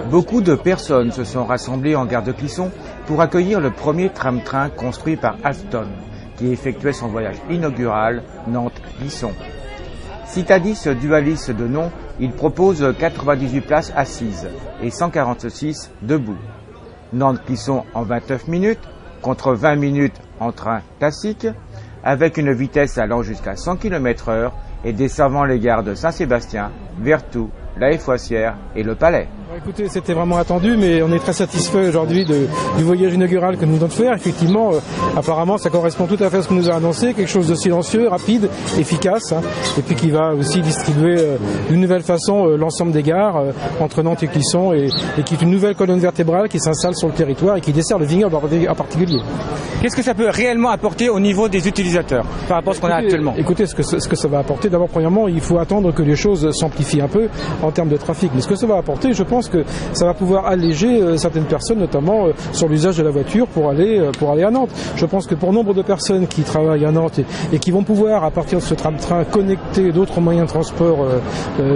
Beaucoup de personnes se sont rassemblées en gare de Clisson pour accueillir le premier tram-train construit par Alstom, qui effectuait son voyage inaugural Nantes-Clisson. Citadis dualis de nom, il propose 98 places assises et 146 debout. Nantes-Clisson en 29 minutes, contre 20 minutes en train classique, avec une vitesse allant jusqu'à 100 km/h et desservant les gares de Saint-Sébastien, Vertou, La Haye-Foissière et Le Palais. Écoutez, c'était vraiment attendu, mais on est très satisfait aujourd'hui du voyage inaugural que nous venons de faire. Effectivement, apparemment, ça correspond tout à fait à ce qu'on nous a annoncé, quelque chose de silencieux, rapide, efficace, et puis qui va aussi distribuer d'une nouvelle façon l'ensemble des gares entre Nantes et Clisson, et qui est une nouvelle colonne vertébrale qui s'installe sur le territoire et qui dessert le vignoble en particulier. Qu'est-ce que ça peut réellement apporter au niveau des utilisateurs par rapport à ce qu'on a actuellement? Écoutez, ce que ça va apporter, d'abord, premièrement, il faut attendre que les choses s'amplifient un peu en termes de trafic. Mais ce que ça va apporter, je pense que ça va pouvoir alléger certaines personnes, notamment sur l'usage de la voiture pour aller à Nantes. Je pense que pour nombre de personnes qui travaillent à Nantes et qui vont pouvoir, à partir de ce tram-train, connecter d'autres moyens de transport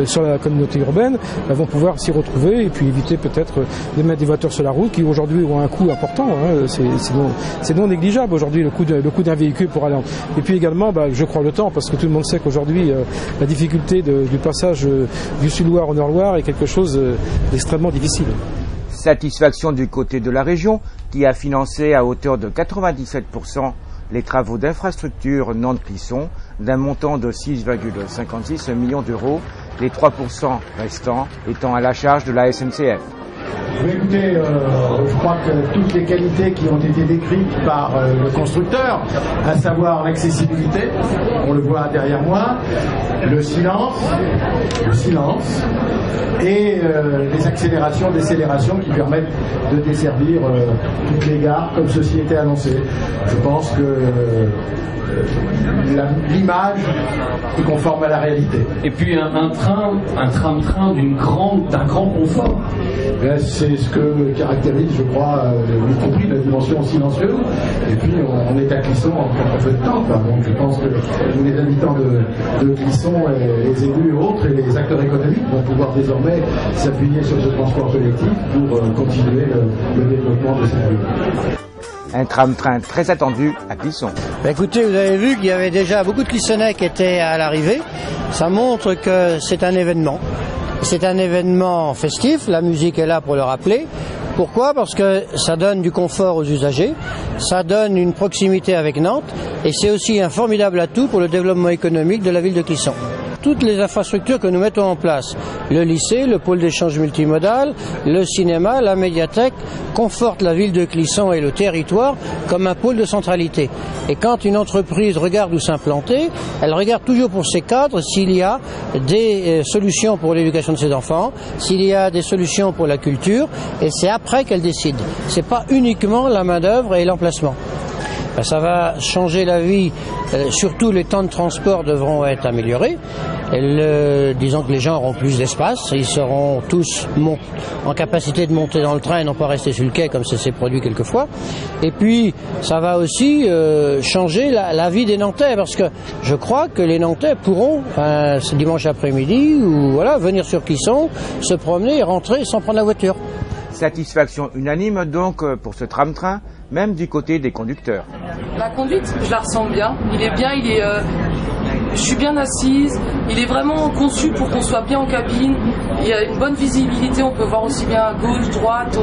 sur la communauté urbaine, vont pouvoir s'y retrouver et puis éviter peut-être de mettre des voitures sur la route qui aujourd'hui ont un coût important. C'est non négligeable aujourd'hui le coût d'un véhicule pour aller à Nantes. Et puis également, je crois le temps, parce que tout le monde sait qu'aujourd'hui la difficulté du passage du Sud-Loire au Nord-Loire est quelque chose d'extrêmement difficile. Satisfaction du côté de la région qui a financé à hauteur de 97% les travaux d'infrastructure Nantes-Clisson d'un montant de 6,56 millions d'euros, les 3% restants étant à la charge de la SNCF. Écoutez, je crois que toutes les qualités qui ont été décrites par le constructeur, à savoir l'accessibilité, on le voit derrière moi, le silence et les accélérations, décélérations qui permettent de desservir toutes les gares comme ceci était annoncé. Je pense que l'image est conforme à la réalité. Et puis un tram-train d'un grand confort. C'est ce que caractérise, je crois, y compris la dimension silencieuse. Et puis on est à Clisson en peu de temps. Donc je pense que les habitants de Clisson, les élus et autres, et les acteurs économiques vont pouvoir désormais s'appuyer sur ce transport collectif pour continuer le développement de cette ville. Un tram-train très attendu à Clisson. Écoutez, vous avez vu qu'il y avait déjà beaucoup de Clissonnais qui étaient à l'arrivée. Ça montre que c'est un événement. C'est un événement festif, la musique est là pour le rappeler. Pourquoi ? Parce que ça donne du confort aux usagers, ça donne une proximité avec Nantes et c'est aussi un formidable atout pour le développement économique de la ville de Clisson. Toutes les infrastructures que nous mettons en place, le lycée, le pôle d'échange multimodal, le cinéma, la médiathèque, confortent la ville de Clisson et le territoire comme un pôle de centralité. Et quand une entreprise regarde où s'implanter, elle regarde toujours pour ses cadres s'il y a des solutions pour l'éducation de ses enfants, s'il y a des solutions pour la culture, et c'est après qu'elle décide. C'est pas uniquement la main-d'œuvre et l'emplacement. Ça va changer la vie, surtout les temps de transport devront être améliorés. Disons que les gens auront plus d'espace, ils seront tous en capacité de monter dans le train et non pas rester sur le quai comme ça s'est produit quelquefois. Et puis ça va aussi changer la vie des Nantais, parce que je crois que les Nantais pourront, ce dimanche après-midi, ou venir sur Clisson, se promener et rentrer sans prendre la voiture. Satisfaction unanime donc pour ce tram-train, même du côté des conducteurs. La conduite, je la ressens bien. Il est bien, je suis bien assise. Il est vraiment conçu pour qu'on soit bien en cabine. Il y a une bonne visibilité, on peut voir aussi bien à gauche, droite.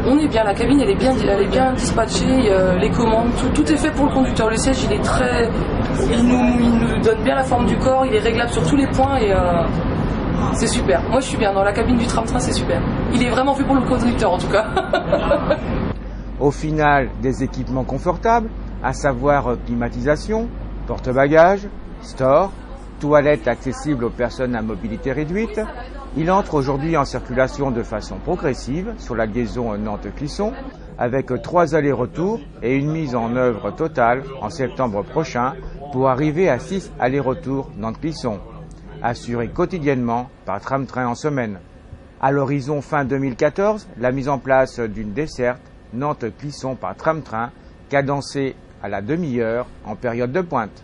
On est bien, la cabine elle est bien dispatchée, les commandes, tout est fait pour le conducteur. Le siège il nous donne bien la forme du corps, il est réglable sur tous les points et c'est super. Moi je suis bien, dans la cabine du tram-train c'est super. Il est vraiment fait pour le conducteur en tout cas. Au final, des équipements confortables, à savoir climatisation, porte-bagages, store, toilettes accessibles aux personnes à mobilité réduite. Il entre aujourd'hui en circulation de façon progressive sur la liaison Nantes-Clisson, avec 3 allers-retours et une mise en œuvre totale en septembre prochain pour arriver à 6 allers-retours Nantes-Clisson, assurés quotidiennement par tram-train en semaine. À l'horizon fin 2014, la mise en place d'une desserte Nantes-Clisson par tram-train, cadencée à la demi-heure en période de pointe.